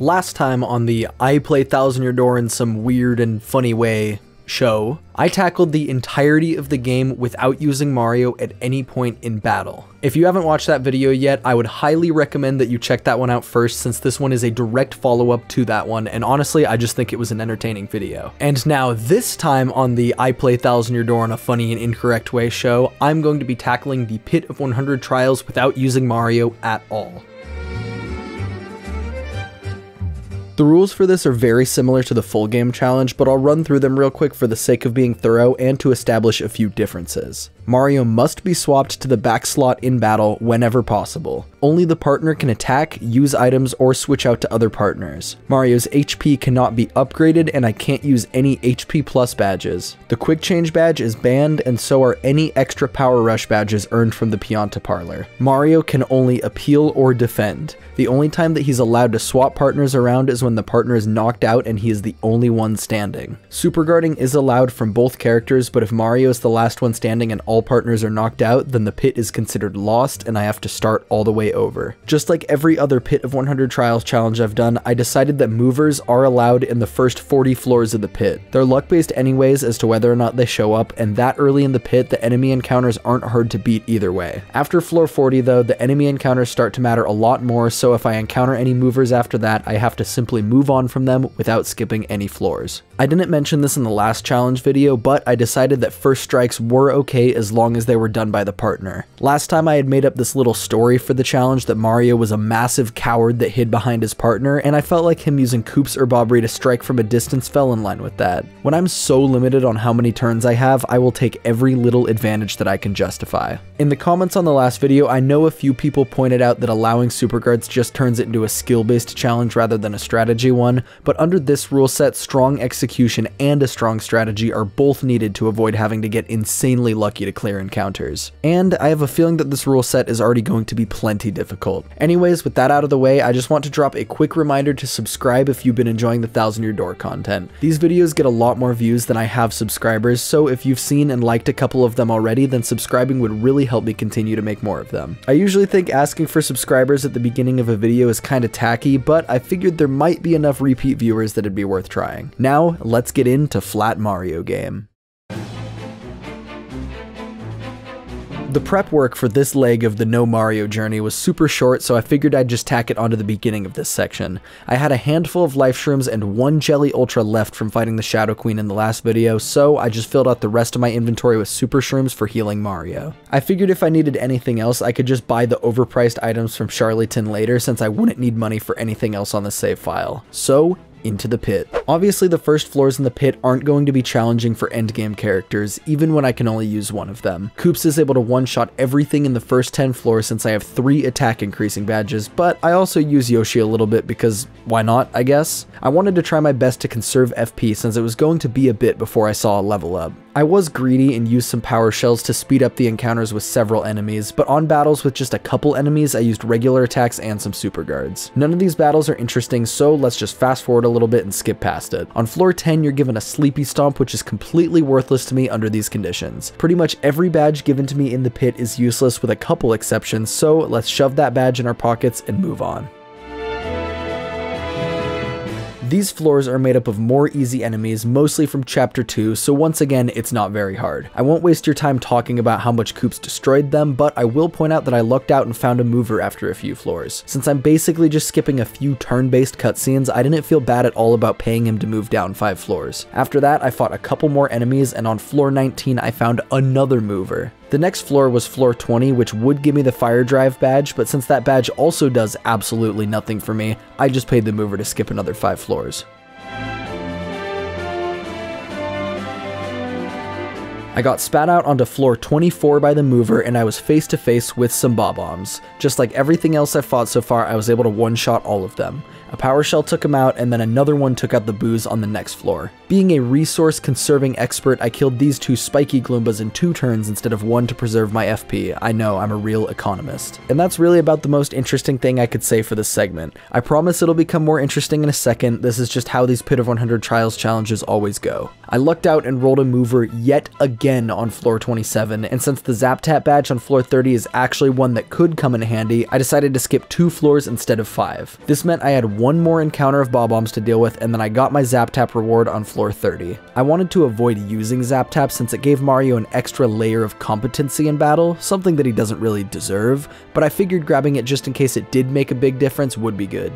Last time on the I Play Thousand Year Door in some weird and funny way show, I tackled the entirety of the game without using Mario at any point in battle. If you haven't watched that video yet, I would highly recommend that you check that one out first, since this one is a direct follow-up to that one, and honestly, I just think it was an entertaining video. And now, this time on the I Play Thousand Year Door in a funny and incorrect way show, I'm going to be tackling the Pit of 100 Trials without using Mario at all. The rules for this are very similar to the full game challenge, but I'll run through them real quick for the sake of being thorough and to establish a few differences. Mario must be swapped to the back slot in battle whenever possible. Only the partner can attack, use items, or switch out to other partners. Mario's HP cannot be upgraded, and I can't use any HP plus badges. The quick change badge is banned, and so are any extra power rush badges earned from the Pianta parlor. Mario can only appeal or defend. The only time that he's allowed to swap partners around is when the partner is knocked out and he is the only one standing. Super guarding is allowed from both characters, but if Mario is the last one standing and all partners are knocked out, then the pit is considered lost and I have to start all the way over. Just like every other Pit of 100 Trials challenge I've done, I decided that movers are allowed in the first 40 floors of the pit. They're luck based anyways as to whether or not they show up, and that early in the pit, the enemy encounters aren't hard to beat either way. After floor 40 though, the enemy encounters start to matter a lot more, so if I encounter any movers after that, I have to simply move on from them without skipping any floors. I didn't mention this in the last challenge video, but I decided that first strikes were okay as long as they were done by the partner. Last time I had made up this little story for the challenge that Mario was a massive coward that hid behind his partner, and I felt like him using Koops or Bobbery to strike from a distance fell in line with that. When I'm so limited on how many turns I have, I will take every little advantage that I can justify. In the comments on the last video, I know a few people pointed out that allowing super guards just turns it into a skill-based challenge rather than a strategy one, but under this rule set, strong execution and a strong strategy are both needed to avoid having to get insanely lucky to clear encounters. And I have a feeling that this rule set is already going to be plenty difficult. Anyways, with that out of the way, I just want to drop a quick reminder to subscribe if you've been enjoying the Thousand Year Door content. These videos get a lot more views than I have subscribers, so if you've seen and liked a couple of them already, then subscribing would really help me continue to make more of them. I usually think asking for subscribers at the beginning of a video is kinda tacky, but I figured there might be enough repeat viewers that it'd be worth trying. Now, let's get into Flat Mario Game. The prep work for this leg of the No Mario journey was super short, so I figured I'd just tack it onto the beginning of this section. I had a handful of life shrooms and one Jelly Ultra left from fighting the Shadow Queen in the last video, so I just filled out the rest of my inventory with super shrooms for healing Mario. I figured if I needed anything else, I could just buy the overpriced items from Charlatan later, since I wouldn't need money for anything else on the save file. So, into the pit. Obviously, the first floors in the pit aren't going to be challenging for endgame characters, even when I can only use one of them. Koops is able to one-shot everything in the first 10 floors since I have 3 attack increasing badges, but I also use Yoshi a little bit because why not, I guess? I wanted to try my best to conserve FP since it was going to be a bit before I saw a level up. I was greedy and used some power shells to speed up the encounters with several enemies, but on battles with just a couple enemies, I used regular attacks and some super guards. None of these battles are interesting, so let's just fast forward a little bit and skip past it. On floor 10, you're given a Sleepy Stomp, which is completely worthless to me under these conditions. Pretty much every badge given to me in the pit is useless with a couple exceptions, so let's shove that badge in our pockets and move on. These floors are made up of more easy enemies, mostly from Chapter 2, so once again, it's not very hard. I won't waste your time talking about how much Koops destroyed them, but I will point out that I lucked out and found a mover after a few floors. Since I'm basically just skipping a few turn-based cutscenes, I didn't feel bad at all about paying him to move down 5 floors. After that, I fought a couple more enemies, and on floor 19, I found another mover. The next floor was floor 20, which would give me the Fire Drive badge, but since that badge also does absolutely nothing for me, I just paid the mover to skip another 5 floors. I got spat out onto floor 24 by the mover, and I was face to face with some Bob-Ombs. Just like everything else I've fought so far, I was able to one-shot all of them. A power shell took him out, and then another one took out the booze on the next floor. Being a resource-conserving expert, I killed these 2 spiky Gloombas in 2 turns instead of 1 to preserve my FP. I know, I'm a real economist. And that's really about the most interesting thing I could say for this segment. I promise it'll become more interesting in a second. This is just how these Pit of 100 Trials challenges always go. I lucked out and rolled a mover yet again on floor 27, and since the Zap Tap badge on floor 30 is actually one that could come in handy, I decided to skip 2 floors instead of 5. This meant I had one more encounter of Bob-ombs to deal with, and then I got my Zap Tap reward on floor 30. I wanted to avoid using Zap Tap since it gave Mario an extra layer of competency in battle, something that he doesn't really deserve, but I figured grabbing it just in case it did make a big difference would be good.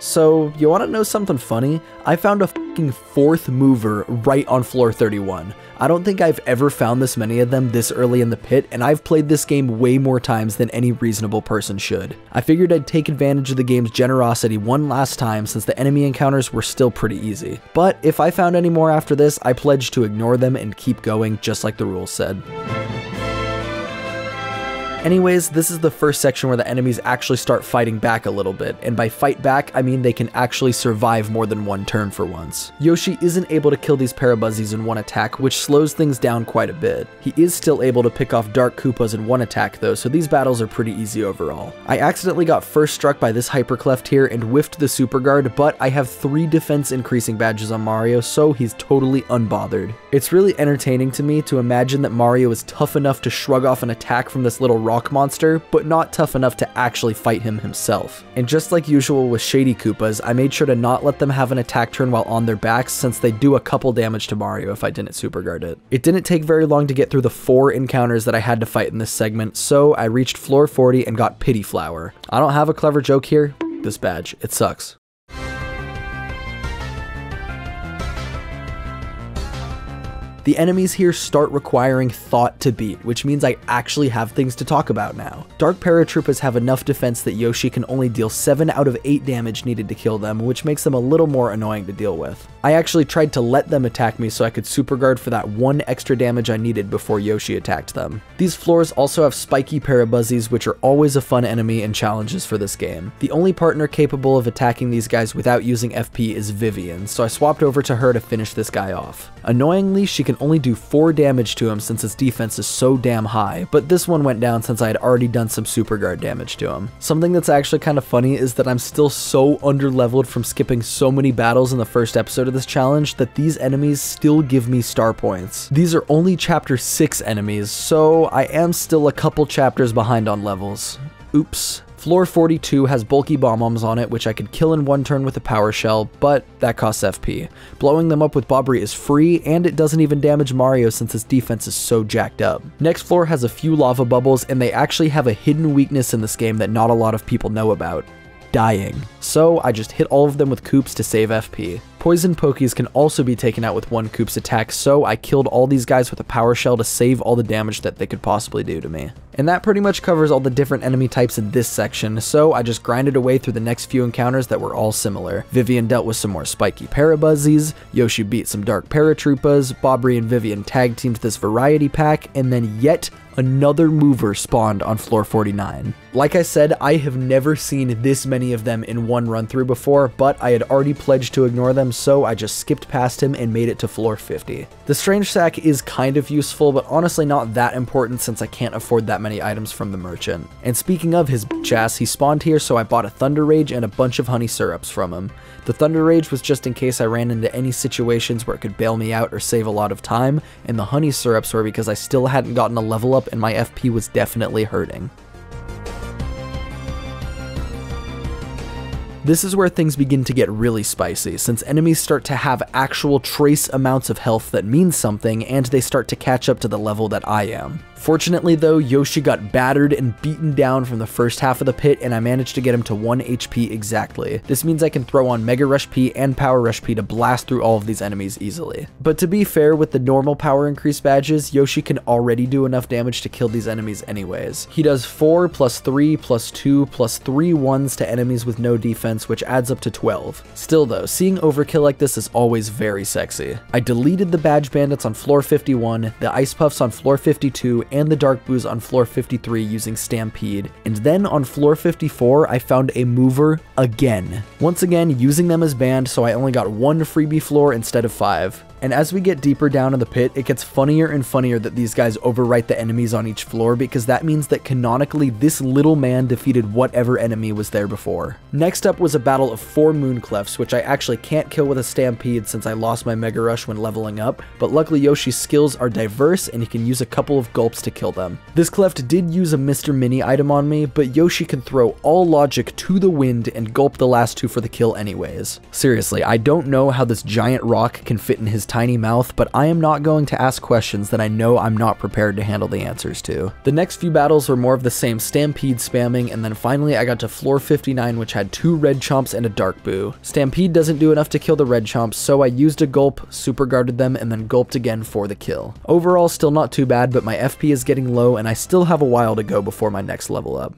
So, you wanna know something funny? I found a fucking 4th mover right on floor 31. I don't think I've ever found this many of them this early in the pit, and I've played this game way more times than any reasonable person should. I figured I'd take advantage of the game's generosity one last time since the enemy encounters were still pretty easy. But if I found any more after this, I pledged to ignore them and keep going just like the rules said. Anyways, this is the first section where the enemies actually start fighting back a little bit, and by fight back, I mean they can actually survive more than one turn for once. Yoshi isn't able to kill these Parabuzzies in one attack, which slows things down quite a bit. He is still able to pick off Dark Koopas in one attack though, so these battles are pretty easy overall. I accidentally got first struck by this Hyper Cleft here and whiffed the Super Guard, but I have 3 defense increasing badges on Mario, so he's totally unbothered. It's really entertaining to me to imagine that Mario is tough enough to shrug off an attack from this little rock monster, but not tough enough to actually fight him himself. And just like usual with Shady Koopas, I made sure to not let them have an attack turn while on their backs since they do a couple damage to Mario if I didn't Super Guard it. It didn't take very long to get through the 4 encounters that I had to fight in this segment, so I reached floor 40 and got Pity Flower. I don't have a clever joke here. This badge. It sucks. The enemies here start requiring thought to beat, which means I actually have things to talk about now. Dark Paratroopas have enough defense that Yoshi can only deal 7 out of 8 damage needed to kill them, which makes them a little more annoying to deal with. I actually tried to let them attack me so I could Super Guard for that 1 extra damage I needed before Yoshi attacked them. These floors also have spiky Parabuzzies, which are always a fun enemy and challenges for this game. The only partner capable of attacking these guys without using FP is Vivian, so I swapped over to her to finish this guy off. Annoyingly, she can only do 4 damage to him since his defense is so damn high, but this one went down since I had already done some Super Guard damage to him. Something that's actually kind of funny is that I'm still so underleveled from skipping so many battles in the first episode of this challenge that these enemies still give me star points. These are only chapter 6 enemies, so I am still a couple chapters behind on levels. Oops. Floor 42 has bulky Bob-ombs on it, which I could kill in one turn with a Power Shell, but that costs FP. Blowing them up with Bobbery is free, and it doesn't even damage Mario since his defense is so jacked up. Next floor has a few lava bubbles, and they actually have a hidden weakness in this game that not a lot of people know about: dying. So I just hit all of them with Koops to save FP. Poison Pokies can also be taken out with 1 Koops attack, so I killed all these guys with a Power Shell to save all the damage that they could possibly do to me. And that pretty much covers all the different enemy types in this section, so I just grinded away through the next few encounters that were all similar. Vivian dealt with some more spiky Parabuzzies, Yoshi beat some Dark Paratroopas, Bobbery and Vivian tag teamed this variety pack, and then yet another mover spawned on floor 49. Like I said, I have never seen this many of them in one run through before, but I had already pledged to ignore them, so I just skipped past him and made it to floor 50. The Strange Sack is kind of useful, but honestly not that important since I can't afford that many items from the merchant. And speaking of his bitch ass, he spawned here, so I bought a Thunder Rage and a bunch of honey syrups from him. The Thunder Rage was just in case I ran into any situations where it could bail me out or save a lot of time, and the honey syrups were because I still hadn't gotten a level up and my FP was definitely hurting. This is where things begin to get really spicy, since enemies start to have actual trace amounts of health that mean something, and they start to catch up to the level that I am. Fortunately though, Yoshi got battered and beaten down from the first half of the pit, and I managed to get him to 1 HP exactly. This means I can throw on Mega Rush P and Power Rush P to blast through all of these enemies easily. But to be fair, with the normal power increase badges, Yoshi can already do enough damage to kill these enemies anyways. He does 4 plus 3 plus 2 plus 3 1s to enemies with no defense, which adds up to 12. Still though, seeing overkill like this is always very sexy. I deleted the Badge Bandits on floor 51, the Ice Puffs on floor 52, and the Dark Boos on floor 53 using Stampede, and then on floor 54 I found a mover again. Once again using them as banned, so I only got 1 freebie floor instead of 5. And as we get deeper down in the pit, it gets funnier and funnier that these guys overwrite the enemies on each floor, because that means that canonically this little man defeated whatever enemy was there before. Next up was a battle of 4 Moonclefts, which I actually can't kill with a Stampede since I lost my Mega Rush when leveling up, but luckily Yoshi's skills are diverse and you can use a couple of gulps to kill them. This cleft did use a Mr. Mini item on me, but Yoshi can throw all logic to the wind and gulp the last 2 for the kill anyways. Seriously, I don't know how this giant rock can fit in his tiny mouth, but I am not going to ask questions that I know I'm not prepared to handle the answers to. The next few battles were more of the same Stampede spamming, and then finally I got to floor 59, which had 2 red chomps and a dark boo. Stampede doesn't do enough to kill the red chomps, so I used a gulp, super guarded them, and then gulped again for the kill. Overall, still not too bad, but my FP is getting low and I still have a while to go before my next level up.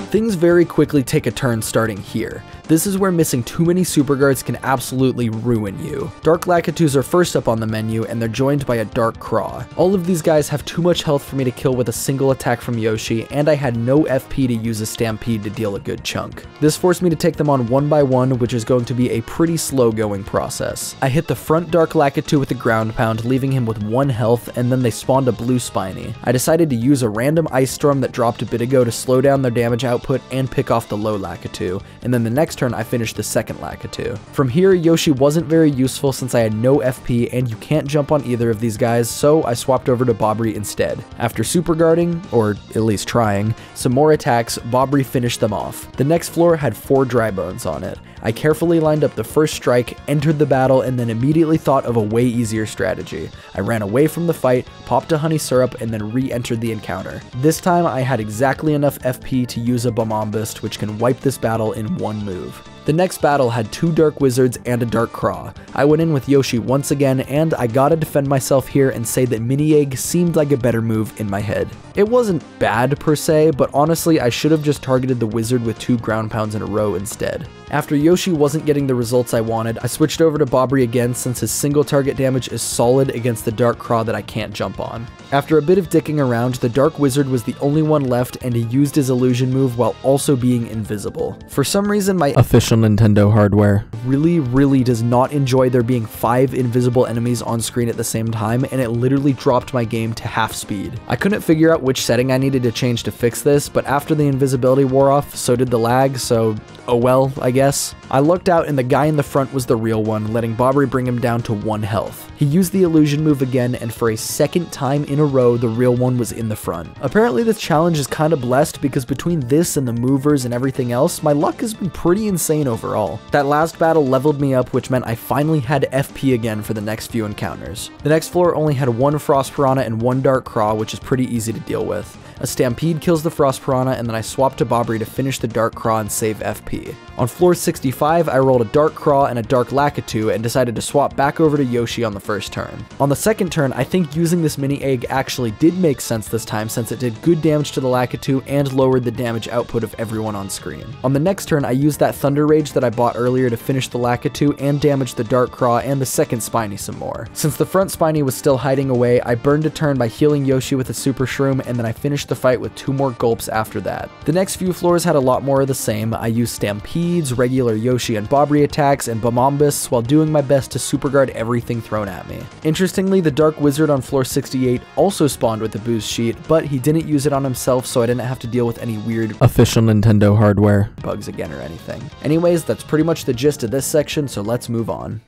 Things very quickly take a turn starting here. This is where missing too many super guards can absolutely ruin you. Dark Lakitus are first up on the menu, and they're joined by a Dark Craw. All of these guys have too much health for me to kill with a single attack from Yoshi, and I had no FP to use a Stampede to deal a good chunk. This forced me to take them on one by one, which is going to be a pretty slow going process. I hit the front Dark Lakitu with a ground pound, leaving him with 1 health, and then they spawned a blue Spiny. I decided to use a random Ice Storm that dropped a bit ago to slow down their damage output and pick off the low Lakitu, and then the next turn I finished the second Lakitu. From here, Yoshi wasn't very useful since I had no FP and you can't jump on either of these guys, so I swapped over to Bobbery instead. After super guarding, or at least trying, some more attacks, Bobbery finished them off. The next floor had 4 dry bones on it. I carefully lined up the first strike, entered the battle, and then immediately thought of a way easier strategy. I ran away from the fight, popped a honey syrup, and then re-entered the encounter. This time I had exactly enough FP to use a Bombast, which can wipe this battle in 1 move. The next battle had 2 Dark Wizards and a Dark Craw. I went in with Yoshi once again, and I gotta defend myself here and say that Mini Egg seemed like a better move in my head. It wasn't bad per se, but honestly I should have just targeted the wizard with 2 ground pounds in a row instead. After Yoshi wasn't getting the results I wanted, I switched over to Bobbery again since his single target damage is solid against the Dark Craw that I can't jump on. After a bit of dicking around, the Dark Wizard was the only one left and he used his illusion move while also being invisible. For some reason my official Nintendo hardware really does not enjoy there being 5 invisible enemies on screen at the same time, and it literally dropped my game to half speed. I couldn't figure out which setting I needed to change to fix this, but after the invisibility wore off, so did the lag, so oh well, I guess. I looked out and the guy in the front was the real one, letting Bobbery bring him down to 1 health. He used the illusion move again, and for a second time in a row, the real one was in the front. Apparently this challenge is kinda blessed because between this and the movers and everything else, my luck has been pretty insane overall. That last battle leveled me up, which meant I finally had FP again for the next few encounters. The next floor only had 1 Frost Piranha and 1 Dark Craw, which is pretty easy to deal with. A Stampede kills the Frost Piranha, and then I swapped to Bobbery to finish the Dark Craw and save FP. On floor 65, I rolled a Dark Craw and a Dark Lakitu and decided to swap back over to Yoshi on the first turn. On the second turn, I think using this mini egg actually did make sense this time since it did good damage to the Lakitu and lowered the damage output of everyone on screen. On the next turn, I used that Thunder Rage that I bought earlier to finish the Lakitu and damage the Dark Craw and the second Spiny some more. Since the front Spiny was still hiding away, I burned a turn by healing Yoshi with a Super Shroom, and then I finished the fight with 2 more gulps after that. The next few floors had a lot more of the same. I used Stampedes, regular Yoshi and Bobbery attacks, and Bombasts while doing my best to super guard everything thrown at me. Interestingly, the Dark Wizard on floor 68 also spawned with the boost sheet, but he didn't use it on himself, so I didn't have to deal with any weird official Nintendo hardware bugs again or anything. Anyways, that's pretty much the gist of this section, so let's move on.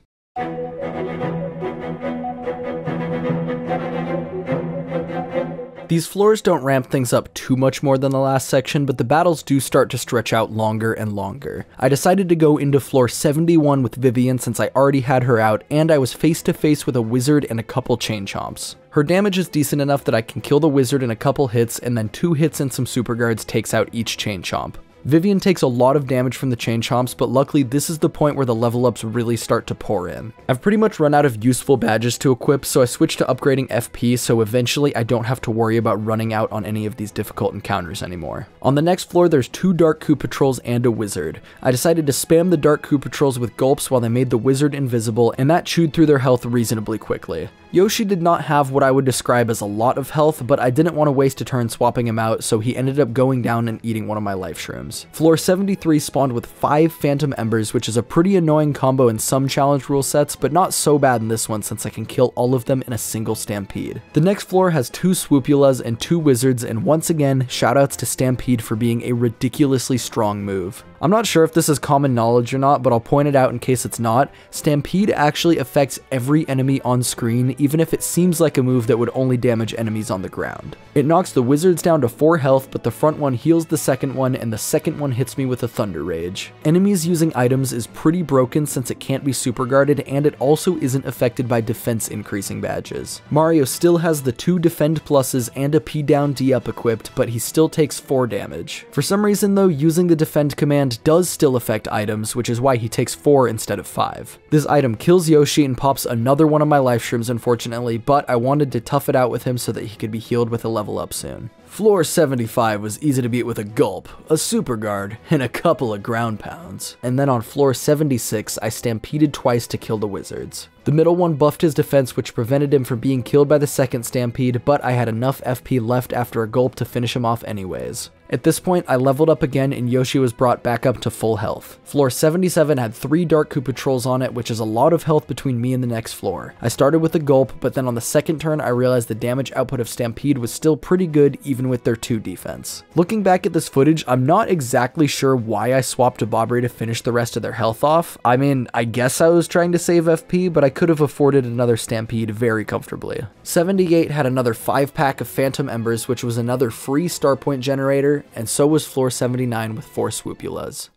These floors don't ramp things up too much more than the last section, but the battles do start to stretch out longer and longer. I decided to go into floor 71 with Vivian since I already had her out, and I was face to face with a wizard and a couple chain chomps. Her damage is decent enough that I can kill the wizard in a couple hits, and then 2 hits and some super guards takes out each chain chomp. Vivian takes a lot of damage from the chain chomps, but luckily this is the point where the level ups really start to pour in. I've pretty much run out of useful badges to equip, so I switched to upgrading FP so eventually I don't have to worry about running out on any of these difficult encounters anymore. On the next floor there's 2 Dark Koopa Patrols and a wizard. I decided to spam the Dark Koopa Patrols with gulps while they made the wizard invisible, and that chewed through their health reasonably quickly. Yoshi did not have what I would describe as a lot of health, but I didn't want to waste a turn swapping him out, so he ended up going down and eating one of my life shrooms. Floor 73 spawned with 5 Phantom Embers, which is a pretty annoying combo in some challenge rule sets, but not so bad in this one since I can kill all of them in a single Stampede. The next floor has 2 Swoopulas and 2 Wizards, and once again, shoutouts to Stampede for being a ridiculously strong move. I'm not sure if this is common knowledge or not, but I'll point it out in case it's not. Stampede actually affects every enemy on screen, even if it seems like a move that would only damage enemies on the ground. It knocks the Wizards down to 4 health, but the front one heals the second one, and the second one hits me with a Thunder Rage. Enemies using items is pretty broken since it can't be super guarded, and it also isn't affected by defense increasing badges. Mario still has the 2 defend pluses and a P down D up equipped, but he still takes 4 damage. For some reason though, using the defend command does still affect items, which is why he takes 4 instead of 5. This item kills Yoshi and pops another one of my life shrooms unfortunately, but I wanted to tough it out with him so that he could be healed with a level up soon. Floor 75 was easy to beat with a gulp, a super guard, and a couple of ground pounds. And then on floor 76, I stampeded twice to kill the Wizards. The middle one buffed his defense, which prevented him from being killed by the second stampede, but I had enough FP left after a gulp to finish him off anyways. At this point, I leveled up again and Yoshi was brought back up to full health. Floor 77 had 3 Dark Koopa Trolls on it, which is a lot of health between me and the next floor. I started with a gulp, but then on the second turn I realized the damage output of Stampede was still pretty good even with their 2 defense. Looking back at this footage, I'm not exactly sure why I swapped to Bobbery to finish the rest of their health off. I mean, I guess I was trying to save FP, but I could have afforded another Stampede very comfortably. 78 had another 5-pack of Phantom Embers, which was another free star point generator, and so was floor 79 with 4 Swoopulas.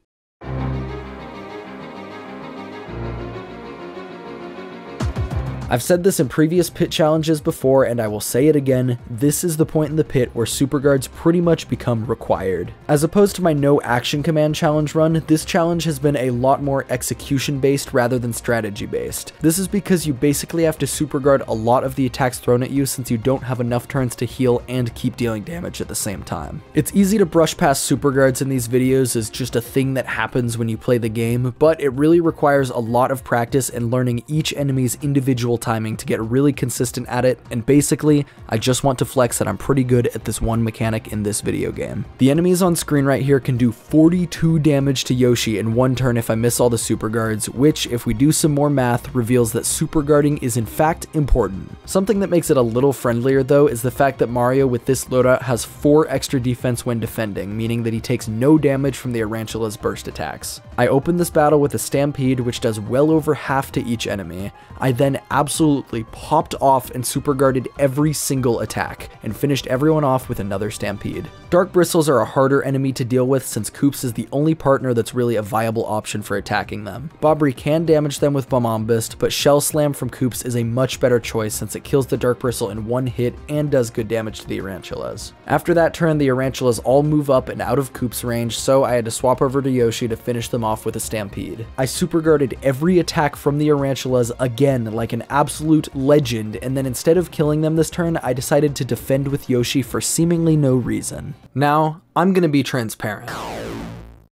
I've said this in previous pit challenges before, and I will say it again, this is the point in the pit where super guards pretty much become required. As opposed to my no action command challenge run, this challenge has been a lot more execution based rather than strategy based. This is because you basically have to super guard a lot of the attacks thrown at you since you don't have enough turns to heal and keep dealing damage at the same time. It's easy to brush past super guards in these videos as just a thing that happens when you play the game, but it really requires a lot of practice and learning each enemy's individual timing to get really consistent at it, and basically, I just want to flex that I'm pretty good at this one mechanic in this video game. The enemies on screen right here can do 42 damage to Yoshi in one turn if I miss all the super guards, which, if we do some more math, reveals that super guarding is in fact important. Something that makes it a little friendlier though is the fact that Mario with this loadout has 4 extra defense when defending, meaning that he takes no damage from the Arantula's burst attacks. I opened this battle with a Stampede, which does well over half to each enemy. I then absolutely popped off and super guarded every single attack, and finished everyone off with another Stampede. Dark Bristles are a harder enemy to deal with since Koops is the only partner that's really a viable option for attacking them. Bobbery can damage them with Bombast, but Shell Slam from Koops is a much better choice since it kills the Dark Bristle in one hit and does good damage to the Arantulas. After that turn, the Arantulas all move up and out of Koops range, so I had to swap over to Yoshi to finish them off with a Stampede. I super guarded every attack from the Arantulas again like an absolute legend, and then instead of killing them this turn, I decided to defend with Yoshi for seemingly no reason. Now, I'm gonna be transparent.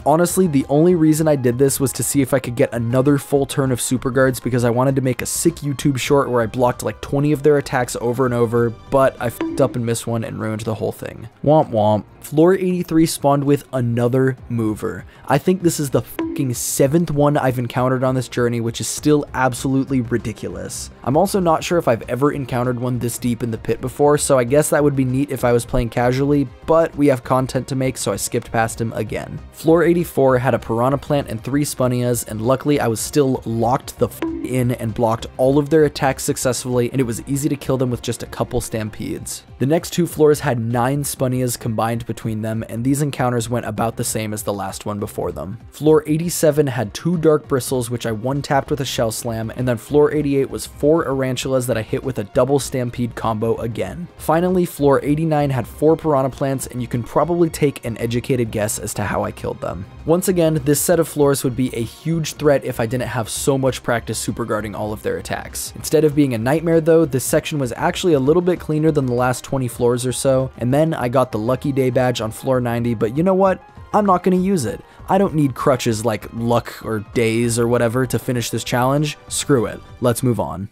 Honestly, the only reason I did this was to see if I could get another full turn of super guards because I wanted to make a sick YouTube short where I blocked like 20 of their attacks over and over, but I f***ed up and missed one and ruined the whole thing. Womp womp. Floor 83 spawned with another mover. I think this is the fucking 7th one I've encountered on this journey, which is still absolutely ridiculous. I'm also not sure if I've ever encountered one this deep in the pit before, so I guess that would be neat if I was playing casually, but we have content to make, so I skipped past him again. Floor 84 had a Piranha Plant and 3 Spunnias, and luckily I was still locked the f in and blocked all of their attacks successfully, and it was easy to kill them with just a couple Stampedes. The next 2 floors had 9 Spunnias combined between them, and these encounters went about the same as the last one before them. Floor 87 had 2 Dark Bristles, which I one-tapped with a Shell Slam, and then floor 88 was 4 Arantulas that I hit with a double Stampede combo again. Finally, floor 89 had 4 Piranha Plants, and you can probably take an educated guess as to how I killed them. Once again, this set of floors would be a huge threat if I didn't have so much practice super guarding all of their attacks. Instead of being a nightmare though, this section was actually a little bit cleaner than the last 20 floors or so, and then I got the Lucky Day badge on floor 90, but you know what? I'm not going to use it. I don't need crutches like luck or days or whatever to finish this challenge. Screw it. Let's move on.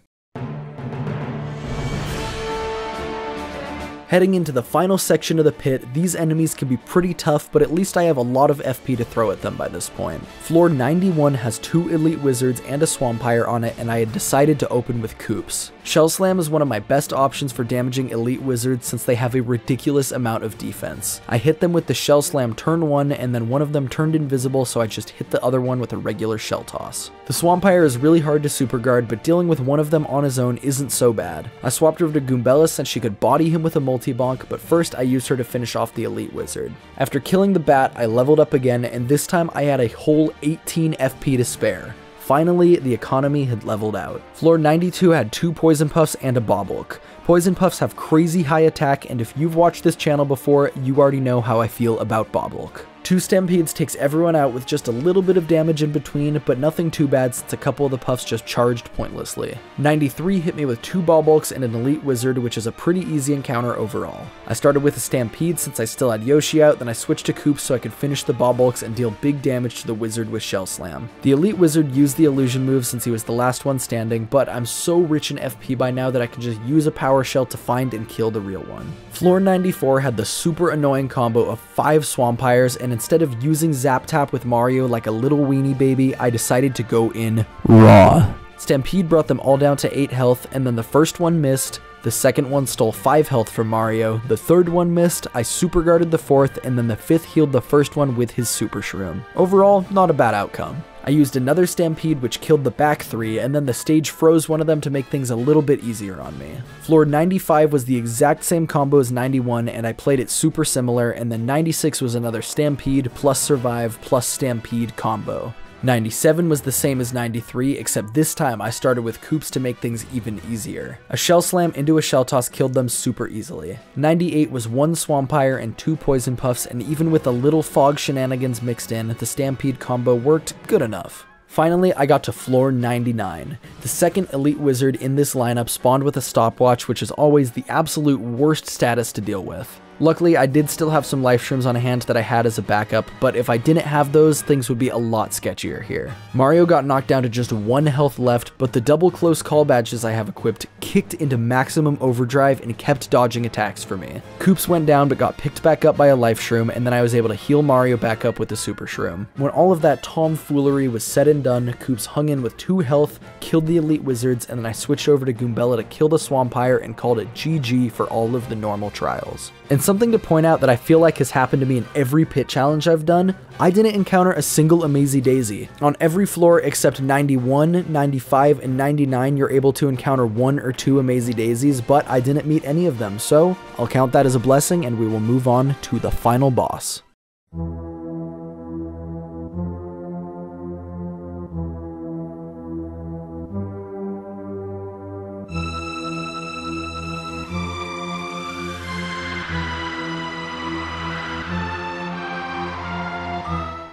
Heading into the final section of the pit, these enemies can be pretty tough, but at least I have a lot of FP to throw at them by this point. Floor 91 has 2 elite wizards and a swampire on it, and I had decided to open with Koops. Shell Slam is one of my best options for damaging elite wizards since they have a ridiculous amount of defense. I hit them with the Shell Slam turn 1, and then one of them turned invisible, so I just hit the other one with a regular Shell Toss. The Swampire is really hard to super guard, but dealing with one of them on his own isn't so bad. I swapped over to Goombella since she could body him with a multi-bonk, but first I used her to finish off the elite wizard. After killing the bat, I leveled up again, and this time I had a whole 18 FP to spare. Finally, the economy had leveled out. Floor 92 had 2 Poison Puffs and a Bobbery. Poison Puffs have crazy high attack, and if you've watched this channel before, you already know how I feel about Bobbery. 2 Stampedes takes everyone out with just a little bit of damage in between, but nothing too bad since a couple of the puffs just charged pointlessly. 93 hit me with 2 Bobbery and an elite wizard, which is a pretty easy encounter overall. I started with a Stampede since I still had Yoshi out, then I switched to Koops so I could finish the Bobbery and deal big damage to the wizard with Shell Slam. The elite wizard used the illusion move since he was the last one standing, but I'm so rich in FP by now that I can just use a power shell to find and kill the real one. Floor 94 had the super annoying combo of 5 Swampires, and instead of using Zap Tap with Mario like a little weenie baby, I decided to go in raw. Stampede brought them all down to 8 health, and then the first one missed, the second one stole 5 health from Mario, the third one missed, I super guarded the fourth, and then the fifth healed the first one with his super shroom. Overall, not a bad outcome. I used another Stampede which killed the back 3, and then the stage froze one of them to make things a little bit easier on me. Floor 95 was the exact same combo as 91, and I played it super similar, and then 96 was another Stampede plus Survive plus Stampede combo. 97 was the same as 93, except this time I started with Koops to make things even easier. A Shell Slam into a Shell Toss killed them super easily. 98 was 1 Swampire and 2 Poison Puffs, and even with a little fog shenanigans mixed in, the Stampede combo worked good enough. Finally, I got to floor 99. The second elite wizard in this lineup spawned with a stopwatch, which is always the absolute worst status to deal with. Luckily, I did still have some life shrooms on hand that I had as a backup, but if I didn't have those, things would be a lot sketchier here. Mario got knocked down to just 1 health left, but the double close call badges I have equipped kicked into maximum overdrive and kept dodging attacks for me. Koops went down but got picked back up by a life shroom, and then I was able to heal Mario back up with the super shroom. When all of that tomfoolery was said and done, Koops hung in with 2 health, killed the elite wizards, and then I switched over to Goombella to kill the Swampire and called it GG for all of the normal trials. And something to point out that I feel like has happened to me in every pit challenge I've done, I didn't encounter a single Amazy Daisy. On every floor except 91, 95, and 99 you're able to encounter 1 or 2 Amazy Daisies, but I didn't meet any of them, so I'll count that as a blessing and we will move on to the final boss.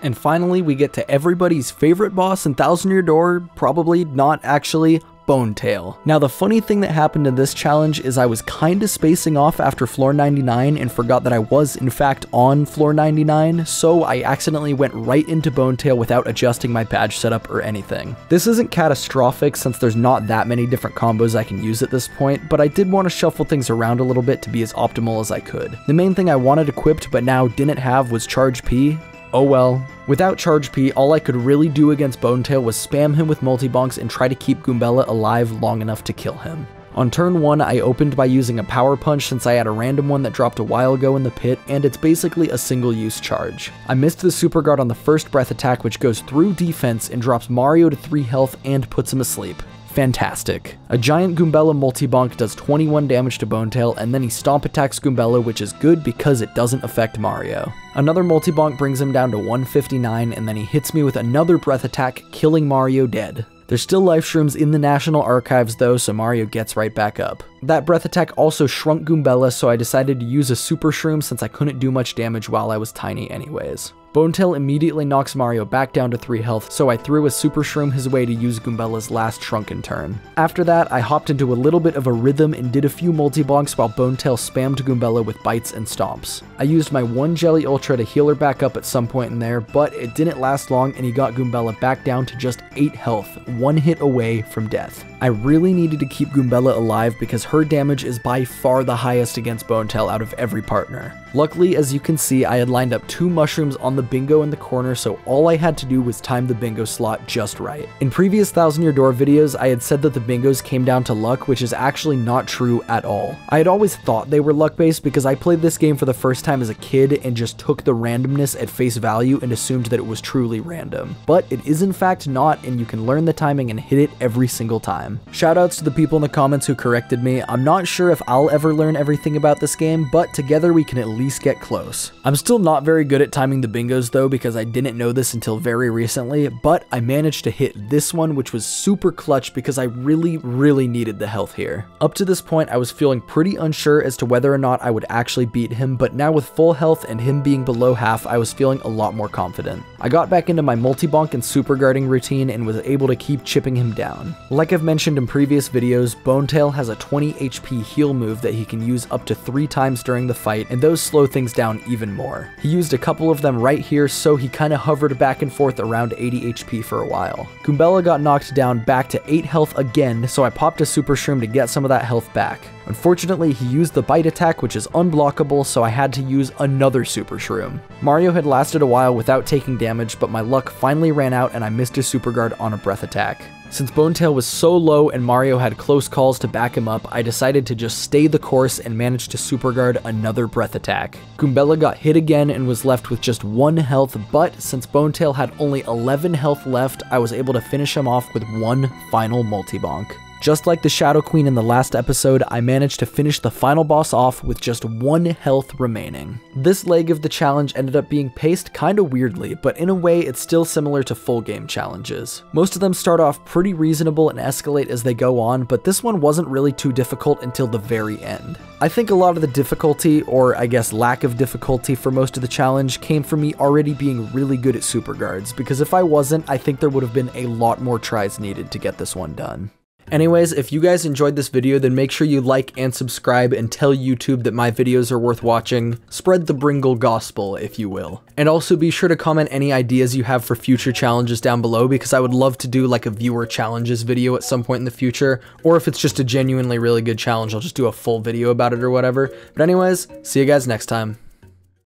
And finally, we get to everybody's favorite boss in Thousand Year Door, probably not actually, Bonetail. Now the funny thing that happened in this challenge is I was kinda spacing off after floor 99 and forgot that I was in fact on floor 99, so I accidentally went right into Bonetail without adjusting my badge setup or anything. This isn't catastrophic since there's not that many different combos I can use at this point, but I did want to shuffle things around a little bit to be as optimal as I could. The main thing I wanted equipped but now didn't have was Charge P. Oh well. Without Charge P, all I could really do against Bonetail was spam him with multi-bonks and try to keep Goombella alive long enough to kill him. On turn 1, I opened by using a Power Punch since I had a random one that dropped a while ago in the pit, and it's basically a single-use charge. I missed the Super Guard on the first breath attack, which goes through defense and drops Mario to 3 health and puts him asleep. Fantastic. A giant Goombella multi-bonk does 21 damage to Bonetail, and then he stomp attacks Goombella, which is good because it doesn't affect Mario. Another multi-bonk brings him down to 159, and then he hits me with another breath attack, killing Mario dead. There's still life shrooms in the National Archives though, so Mario gets right back up. That breath attack also shrunk Goombella, so I decided to use a super shroom since I couldn't do much damage while I was tiny anyways. Bonetail immediately knocks Mario back down to 3 health, so I threw a Super Shroom his way to use Goombella's last shrunken turn. After that, I hopped into a little bit of a rhythm and did a few multi-bonks while Bonetail spammed Goombella with bites and stomps. I used my 1 Jelly Ultra to heal her back up at some point in there, but it didn't last long and he got Goombella back down to just 8 health, 1 hit away from death. I really needed to keep Goombella alive because her damage is by far the highest against Bonetail out of every partner. Luckily, as you can see, I had lined up 2 mushrooms on the bingo in the corner, so all I had to do was time the bingo slot just right. In previous 1000 Year Door videos, I had said that the bingos came down to luck, which is actually not true at all. I had always thought they were luck-based because I played this game for the first time as a kid and just took the randomness at face value and assumed that it was truly random. But it is in fact not, and you can learn the timing and hit it every single time. Shoutouts to the people in the comments who corrected me. I'm not sure if I'll ever learn everything about this game, but together we can at least get close. I'm still not very good at timing the bingos though because I didn't know this until very recently, but I managed to hit this one, which was super clutch because I really needed the health here. Up to this point, I was feeling pretty unsure as to whether or not I would actually beat him, but now with full health and him being below half, I was feeling a lot more confident. I got back into my multi-bonk and super guarding routine and was able to keep chipping him down. Like I've mentioned in previous videos, Bonetail has a 20 HP heal move that he can use up to 3 times during the fight, and those slow things down even more. He used a couple of them right here, so he kinda hovered back and forth around 80 HP for a while. Goombella got knocked down back to 8 health again, so I popped a Super Shroom to get some of that health back. Unfortunately, he used the bite attack, which is unblockable, so I had to use another Super Shroom. Mario had lasted a while without taking damage, but my luck finally ran out and I missed a Super Guard on a breath attack. Since Bonetail was so low and Mario had close calls to back him up, I decided to just stay the course and managed to Super Guard another breath attack. Goombella got hit again and was left with just 1 health, but since Bonetail had only 11 health left, I was able to finish him off with 1 final multi-bonk. Just like the Shadow Queen in the last episode, I managed to finish the final boss off with just 1 health remaining. This leg of the challenge ended up being paced kinda weirdly, but in a way it's still similar to full game challenges. Most of them start off pretty reasonable and escalate as they go on, but this one wasn't really too difficult until the very end. I think a lot of the difficulty, or I guess lack of difficulty for most of the challenge, came from me already being really good at super guards, because if I wasn't, I think there would have been a lot more tries needed to get this one done. Anyways, if you guys enjoyed this video, then make sure you like and subscribe and tell YouTube that my videos are worth watching. Spread the Bringle gospel, if you will. And also be sure to comment any ideas you have for future challenges down below, because I would love to do like a viewer challenges video at some point in the future, or if it's just a genuinely really good challenge, I'll just do a full video about it or whatever. But anyways, see you guys next time.